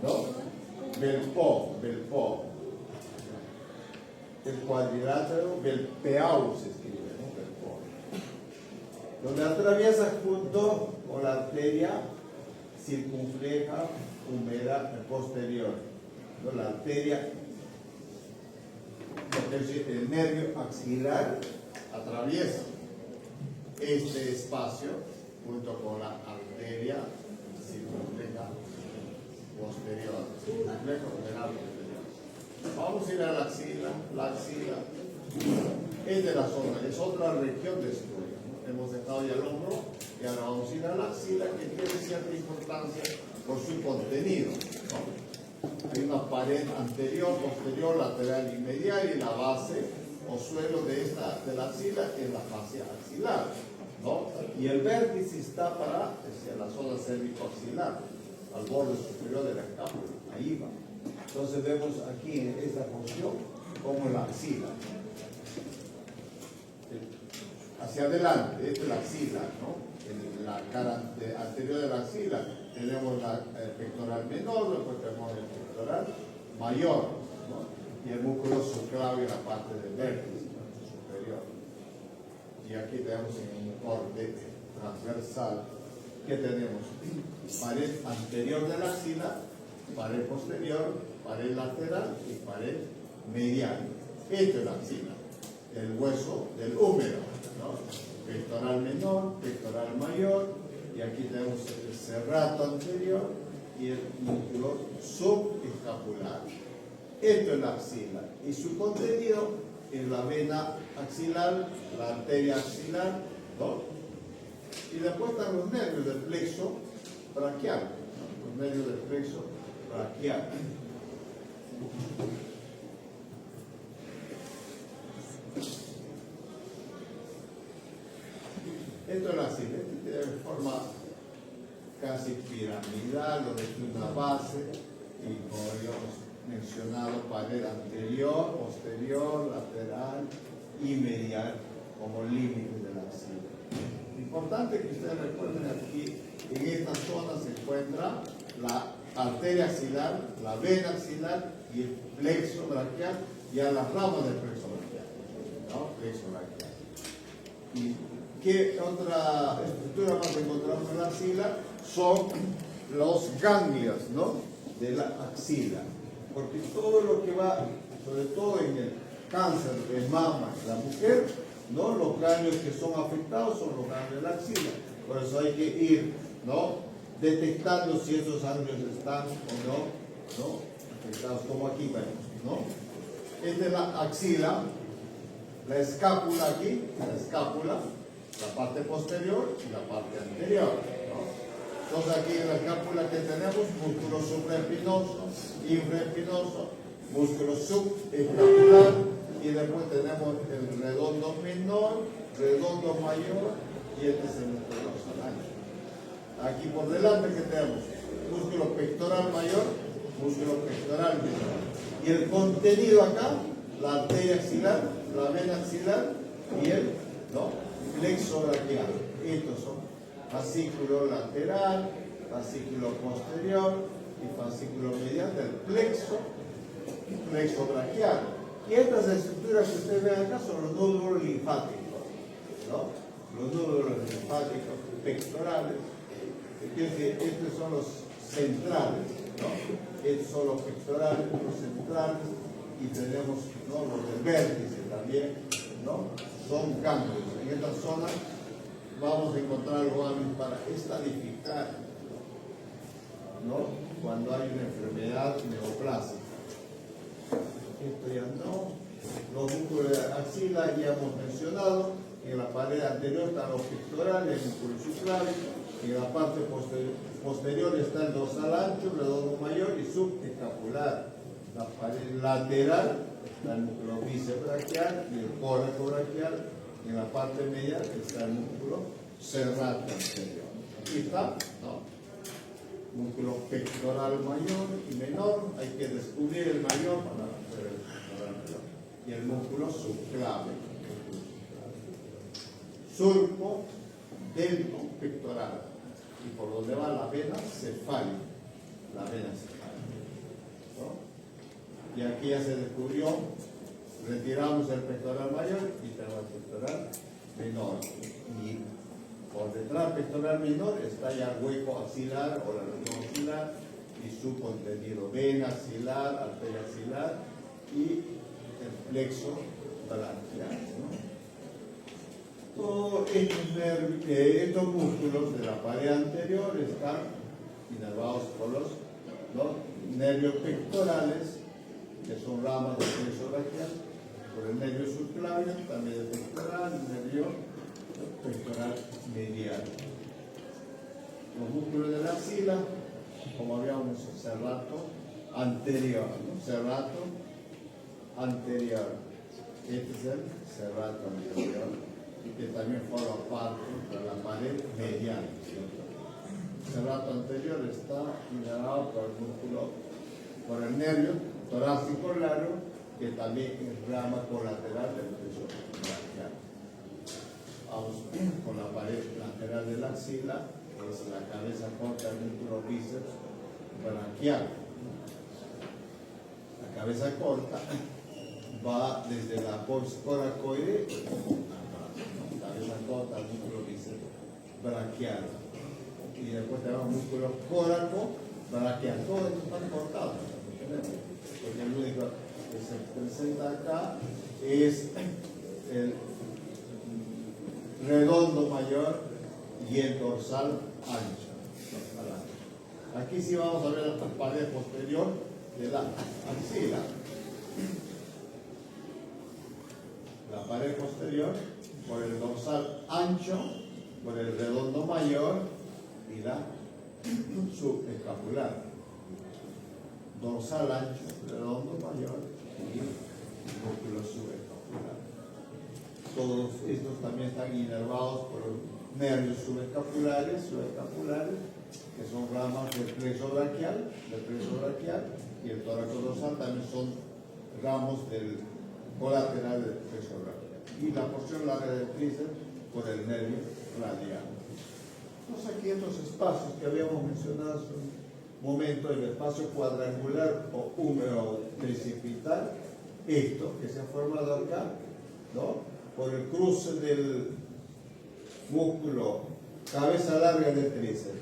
¿no? Belpo. El cuadrilátero Belpeau se escribe, ¿no? Belpo. Donde atraviesa junto con la arteria circunfleja humera posterior, ¿no? La arteria, el nervio axilar atraviesa este espacio junto con la arteria circunfleja posterior, circunfleja humeral posterior. Vamos a ir a la axila. La axila es de la zona, es otra región de estudio, ¿no? Hemos dejado ya el hombro y ahora vamos a ir a la axila, que tiene cierta importancia por su contenido, ¿no? Hay una pared anterior, posterior, lateral y medial, y la base o suelo de la axila es la fascia axilar, ¿no? Y el vértice está hacia la zona cérvico-axilar, al borde superior de la escápula, ahí va. Entonces vemos aquí en esta porción como la axila. Hacia adelante, esta es la axila, ¿no? En la cara anterior de la axila tenemos la pectoral menor, después tenemos el pectoral mayor, ¿no? Y el músculo subclavio en la parte del vértice, ¿no?, superior. Y aquí tenemos en un corte transversal que tenemos pared anterior de la axila, pared posterior, pared lateral y pared medial. Esto es la axila, el hueso del húmero, ¿no? Pectoral menor, pectoral mayor, y aquí tenemos el serrato anterior y el músculo subescapular. Esto es la axila, y su contenido es la vena axilar, la arteria axilar, ¿no? Y después están los nervios del plexo braquial, ¿no? Los nervios del plexo braquial. Esto es la axila, de forma casi piramidal, donde tiene una base y, como habíamos mencionado, pared anterior, posterior, lateral y medial como límite de la axila. Importante que ustedes recuerden aquí, en esta zona se encuentra la arteria axilar, la vena axilar y el plexo braquial, y a las ramas del plexo braquial, ¿no? Plexo braquial. ¿Y qué otra estructura más encontramos en la axila? Son los ganglios, ¿no? De la axila. Porque todo lo que va, sobre todo en el cáncer de mama en la mujer, ¿no? Los ganglios que son afectados son los ganglios de la axila. Por eso hay que ir, ¿no? Detectando si esos ganglios están o no afectados, como aquí vemos, ¿no? Esta es la axila, la escápula aquí, la parte posterior y la parte anterior, ¿no? Entonces aquí en la escápula que tenemos músculo supraespinoso, infraespinoso, músculo subescapular, y después tenemos el redondo menor, redondo mayor, y este es el músculo dorsal ancho. Aquí por delante que tenemos músculo pectoral mayor, músculo pectoral menor. Y el contenido acá, la arteria axilar, la vena axilar y el plexo braquial. Estos son fascículo lateral, fascículo posterior y fascículo medial del plexo braquial. Y estas estructuras que ustedes ven acá son los nódulos linfáticos, ¿no? Los nódulos linfáticos pectorales. Quiere decir, estos son los centrales, ¿no? Estos son los pectorales, los centrales, y tenemos, ¿no?, los del vértice también, ¿no? Son ganglios. En esta zona vamos a encontrar los ganglios para estadificar, ¿no?, cuando hay una enfermedad neoplásica. Esto ya no. Los músculos de axila ya hemos mencionado. En la pared anterior están los pectorales, el músculo subclavículo. En la parte posterior está el dorsal ancho, redondo mayor y subescapular. La pared lateral está el músculo bíceps braquial y el córaco braquial. En la parte medial está el músculo serrato anterior. Aquí está, ¿no?, músculo pectoral mayor y menor. Hay que descubrir el mayor para hacer el pectoral menor. Y el músculo subclavículo. Surco delto pectoral, y por donde va la vena cefálica, ¿no? Y aquí ya se descubrió, retiramos el pectoral mayor y tenemos el pectoral menor, y por detrás del pectoral menor está ya el hueco axilar o la región axilar y su contenido, vena axilar, arteria axilar y el plexo braquial, ¿no? Todos estos músculos de la pared anterior están inervados por los nervios pectorales, que son ramas del plexo braquial, por el nervio subclavio, también el pectoral, el nervio pectoral medial. Los músculos de la axila, como habíamos dicho, serrato anterior, ¿no? Serrato anterior. Este es el serrato anterior, que también forma parte de la pared medial. El serrato anterior está inervado por el músculo, por el nervio torácico largo, que también es rama colateral del plexo braquial. Vamos con la pared lateral de la axila, que es la cabeza corta del músculo bíceps braquial. La cabeza corta va desde la coracoide, cabeza corta al músculo bíceps braquial, y después tenemos músculo córaco braquial. Todos estos están cortados, porque el único que se presenta acá es el redondo mayor y el dorsal ancho. Aquí sí vamos a ver la pared posterior de la axila. La pared posterior por el dorsal ancho, por el redondo mayor y la subescapular. Dorsal ancho, redondo mayor y músculo subescapular. Todos estos también están inervados por los nervios subescapulares, que son ramas del plexo braquial, y el tórax dorsal también son ramos del colateral del plexo braquial. Y la porción larga del tríceps por el nervio radial. Entonces aquí estos espacios que habíamos mencionado son momento el espacio cuadrangular o húmero tricipital, esto que se ha formado acá, ¿no? Por el cruce del músculo cabeza larga del tríceps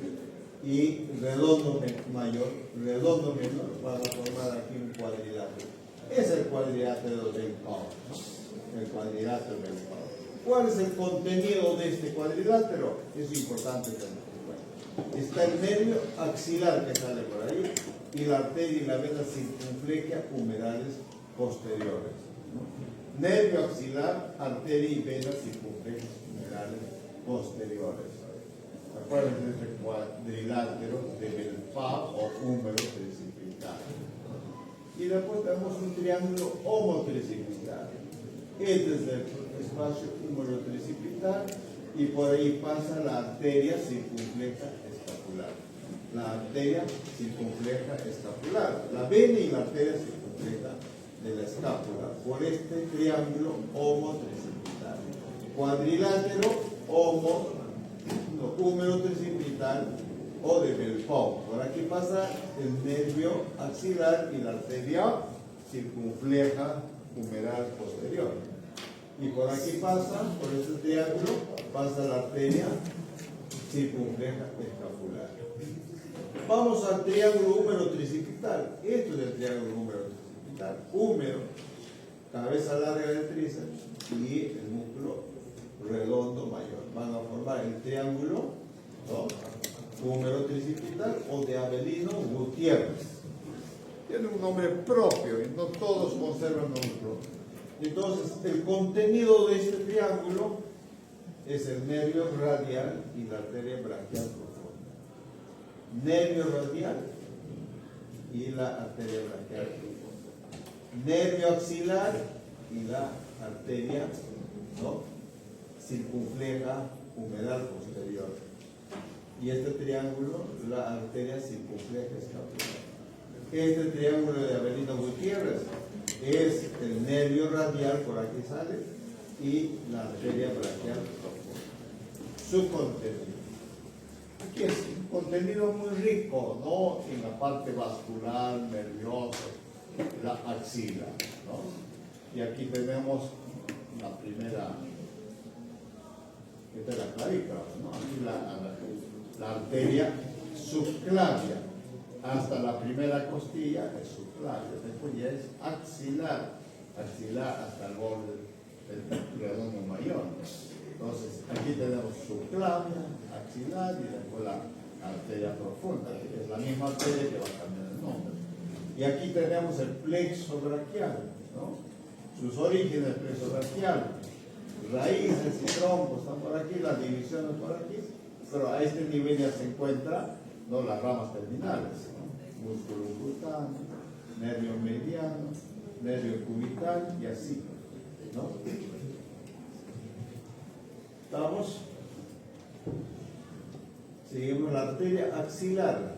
y redondo mayor, redondo menor, van a formar aquí un cuadrilátero. Es el cuadrilátero del Pau, ¿no? El cuadrilátero del Pau. ¿Cuál es el contenido de este cuadrilátero? Es importante tener en cuenta. Está el nervio axilar que sale por ahí y la arteria y la vena circunfleja humerales posteriores, ¿no? Nervio axilar, arteria y vena circunflejas humerales posteriores. Acuérdense de este cuadrilátero del Pau o húmero tricipital. Y después tenemos un triángulo homotricipital. Este es el espacio húmero tricipital y por ahí pasa la arteria circunfleja escapular. La arteria circunfleja escapular. La vena y la arteria circunfleja de la escápula por este triángulo homotricipital. Cuadrilátero húmero tricipital o de Belpau. Por aquí pasa el nervio axilar y la arteria circunfleja humeral posterior. Y por aquí pasa, por este triángulo, pasa la arteria circunfleja escapular. Vamos al triángulo húmero tricipital. Esto es el triángulo húmero tricipital. Húmero, cabeza larga del tríceps y el músculo redondo mayor. Van a formar el triángulo, ¿no? Húmero tricipital o de Avelino Gutiérrez. Tiene un nombre propio y no todos conservan nombre propio. Entonces, el contenido de este triángulo es el nervio radial y la arteria braquial profunda. Nervio radial y la arteria braquial profunda. Nervio axilar y la arteria, ¿no? Circunfleja humeral posterior. Y este triángulo, la arteria circunfleja escapular. Este triángulo de Avelino Gutiérrez es el nervio radial, por aquí sale, y la arteria braquial profunda. Su contenido. Aquí es un contenido muy rico, ¿no? En la parte vascular, nerviosa, la axila, ¿no? Y aquí tenemos la primera, esta es la clavícula, ¿no? Aquí la arteria subclavia. Hasta la primera costilla es subclavia, después ya es axilar, hasta el borde del redondo mayor. Entonces, aquí tenemos subclavia, axilar y después la arteria profunda, que es la misma arteria que va a cambiar el nombre. Y aquí tenemos el plexo braquial, ¿no? Sus orígenes, plexo braquial, raíces y troncos están por aquí, las divisiones por aquí, pero a este nivel ya se encuentran, ¿no?, las ramas terminales, ¿no? Músculo cutáneo, nervio mediano, nervio cubital y así, ¿no? ¿Estamos? Seguimos la arteria axilar.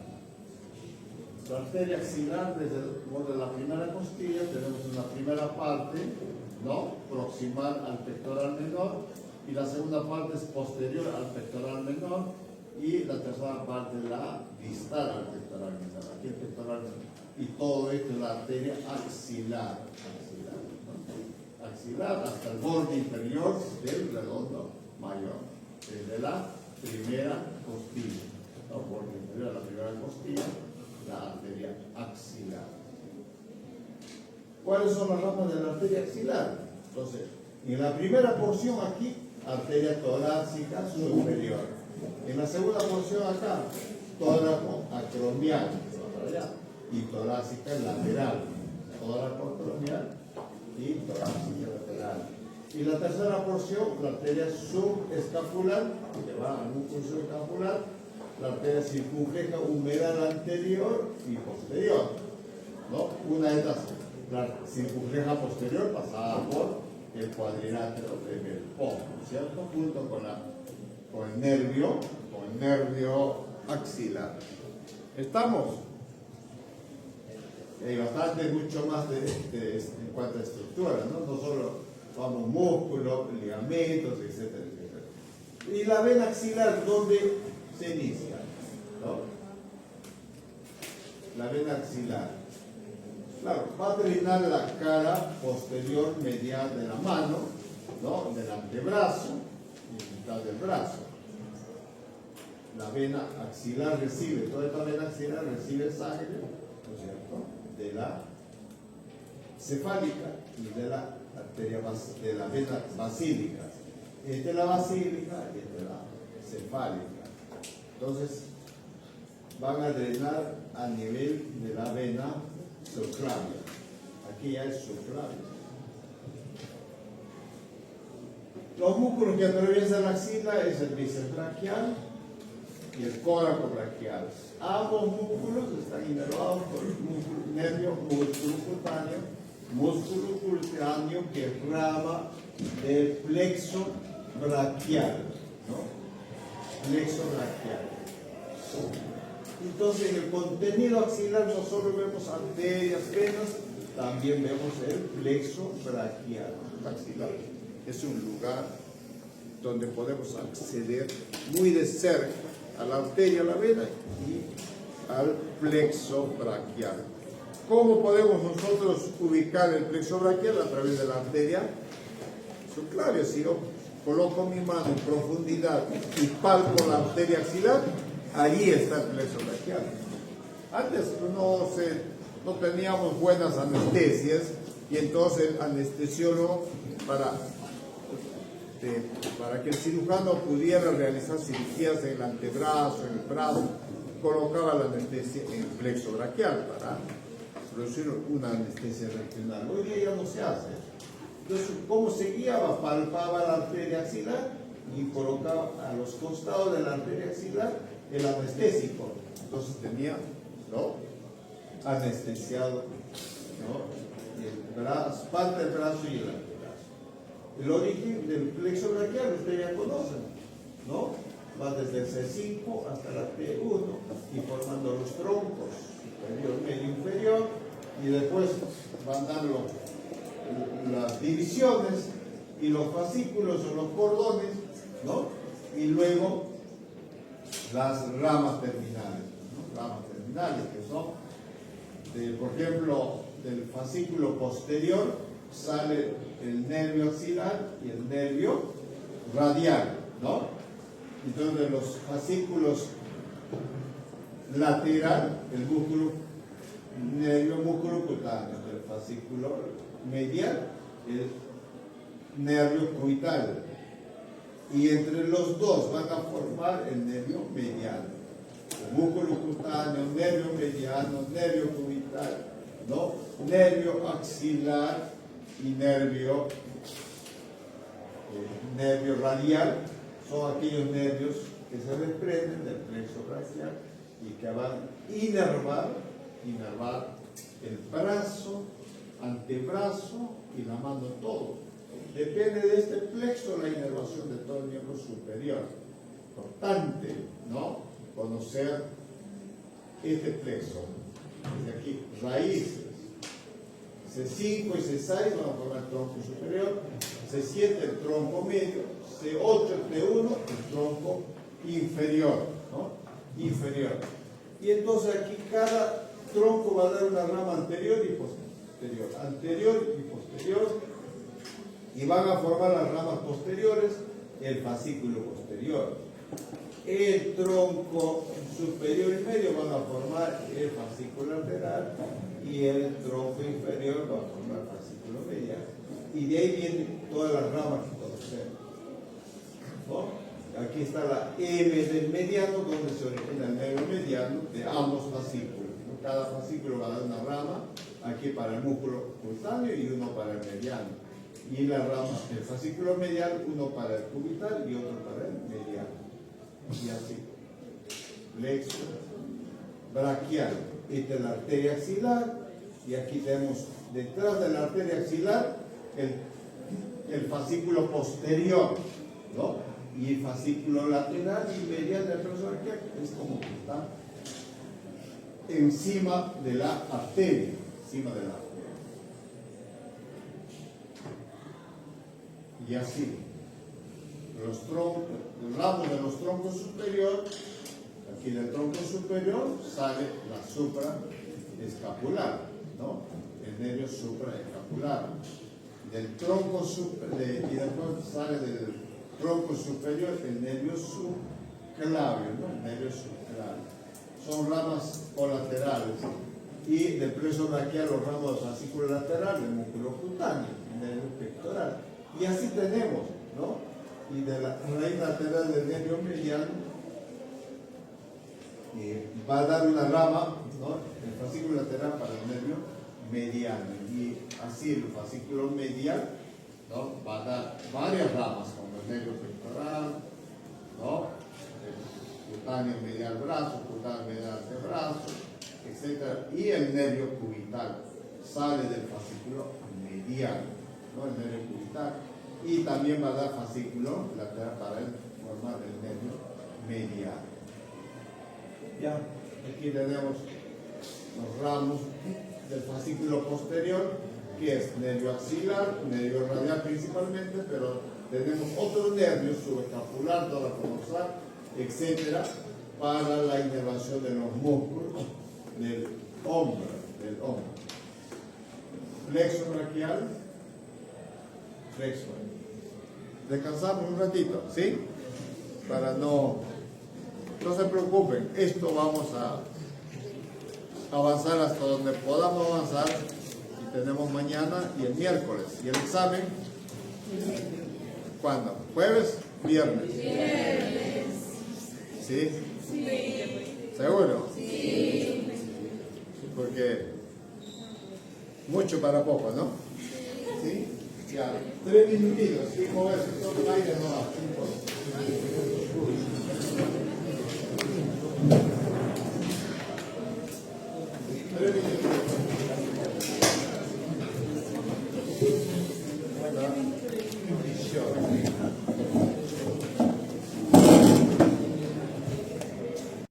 La arteria axilar, desde el borde de la primera costilla, tenemos una primera parte, ¿no?, proximal al pectoral menor, y la segunda parte es posterior al pectoral menor, y la tercera parte la distal al pectoral menor. Aquí el pectoral menor. Y todo esto es la arteria axilar, ¿no? Axilar hasta el borde inferior del redondo mayor, desde la primera costilla, ¿no? Borde inferior a la primera costilla, la arteria axilar. ¿Cuáles son las ramas de la arteria axilar? Entonces, en la primera porción aquí, arteria torácica superior. En la segunda porción acá, tóraco acromial, y torácica lateral. Tóraco acromial y torácica lateral. Y la tercera porción, la arteria subescapular, que va al músculo subescapular, la arteria circunfleja humeral anterior y posterior, ¿no? Una de estas, la circunfleja posterior pasada por el cuadrilátero de Belpau, ¿cierto? Junto con el nervio axilar. ¿Estamos? Hay bastante, mucho más en cuanto a estructura, ¿no? No solo vamos músculos, ligamentos, etcétera, etcétera. Y la vena axilar, ¿dónde se inicia? ¿No? la vena axilar. Claro, va a drenar la cara posterior medial de la mano, ¿no? Del antebrazo y mitad del brazo. La vena axilar recibe, toda esta vena axilar recibe sangre, ¿no es cierto?, de la cefálica y de la arteria de la vena basílica. Esta es la basílica y esta es la cefálica. Entonces, van a drenar a nivel de la vena subclavia. Aquí ya es subclavia. Los músculos que atraviesan la axila es el bíceps braquial y el córaco braquial. Ambos músculos están inervados por el nervio músculo cutáneo que rama del plexo braquial, ¿no? Plexo braquial. Entonces, en el contenido axilar no solo vemos arterias, venas, también vemos el plexo braquial. Axilar es un lugar donde podemos acceder muy de cerca a la arteria, a la vena y al plexo braquial. ¿Cómo podemos nosotros ubicar el plexo braquial? A través de la arteria subclavia. Si yo coloco mi mano en profundidad y palpo la arteria axilar, allí está el plexo braquial. Antes no teníamos buenas anestesias y entonces el anestesiólogo, para que el cirujano pudiera realizar cirugías en el antebrazo, en el brazo, colocaba la anestesia en el plexo braquial para producir una anestesia regional. Hoy día ya no se hace. Entonces, ¿cómo se guiaba? Palpaba la arteria axilar y colocaba a los costados de la arteria axilar el anestésico. Entonces tenía, ¿no?, anestesiado, ¿no?, el brazo, parte del brazo y el antebrazo. El origen del plexo braquial ustedes ya conocen, ¿no? Va desde el C5 hasta la T1 y formando los troncos superior, medio, inferior, y después van dando las divisiones y los fascículos o los cordones, ¿no? Y luego las ramas terminales, ¿no? Ramas terminales que son, por ejemplo, del fascículo posterior sale el nervio axilar y el nervio radial, ¿no? Entonces, de los fascículos lateral, el nervio músculo cutáneo, del fascículo medial, el nervio cubital. Y entre los dos van a formar el nervio mediano. El músculo cutáneo, nervio mediano, nervio cubital, ¿no? Nervio axilar y nervio radial son aquellos nervios que se desprenden del plexo braquial y que van a inervar el brazo, antebrazo y la mano, todo. Depende de este plexo la inervación de todo el miembro superior. Importante, ¿no?, conocer este plexo. Desde aquí, raíces. C5 y C6 van a formar el tronco superior, C7 el tronco medio, C8 el T1 el tronco inferior, ¿no? Inferior. Y entonces aquí cada tronco va a dar una rama anterior y posterior, anterior y posterior, y van a formar las ramas posteriores, el fascículo posterior. El tronco superior y medio van a formar el fascículo lateral y el tronco inferior va a formar el fascículo medial. Y de ahí vienen todas las ramas que conocemos, ¿no? Aquí está la M del mediano, donde se origina el nervio mediano de ambos fascículos, ¿no? Cada fascículo va a dar una rama, aquí para el músculo cutáneo y uno para el mediano. Y la rama, el fascículo medial, uno para el cubital y otro para el mediano. Y así. Plexo braquial. Esta es la arteria axilar. Y aquí tenemos detrás de la arteria axilar el fascículo posterior, ¿no? Y el fascículo lateral y medial del plexo braquial es como que está encima de la arteria. Encima de la arteria. Y así, los ramos de los troncos superior, aquí del tronco superior sale la escapular, ¿no? El nervio supraescapular. Del tronco y después sale del tronco superior el nervio subclavio, ¿no? El nervio subclavio. Son ramas colaterales. Y del plexo braquial los ramos del fascículo lateral, el músculo cutáneo, el nervio pectoral. Y así tenemos, ¿no? Y de la raíz lateral del nervio mediano va a dar una rama, ¿no? El fascículo lateral para el nervio mediano. Y así el fascículo medial, ¿no? Va a dar varias ramas, como el nervio pectoral, ¿no? El cutáneo medial brazo, cutáneo medial antebrazo, etc. Y el nervio cubital sale del fascículo mediano, ¿no? El nervio cubital. Y también va a dar fascículo lateral para formar el nervio mediano. Ya, aquí tenemos los ramos del fascículo posterior, que es nervio axilar, nervio radial principalmente, pero tenemos otros nervios subescapular, dorsal, etcétera, para la inervación de los músculos del hombro, Plexo braquial, flexo. Descansamos un ratito, ¿sí? Para no se preocupen, esto vamos a avanzar hasta donde podamos avanzar, y tenemos mañana y el miércoles. ¿Y el examen? ¿Cuándo? ¿Jueves? ¿Viernes? ¿Sí? ¿Seguro? Sí. Porque mucho para poco, ¿no? ¿Sí? Ya, 3 minutitos, sin moverse, solo aire no va. 3 minutitos.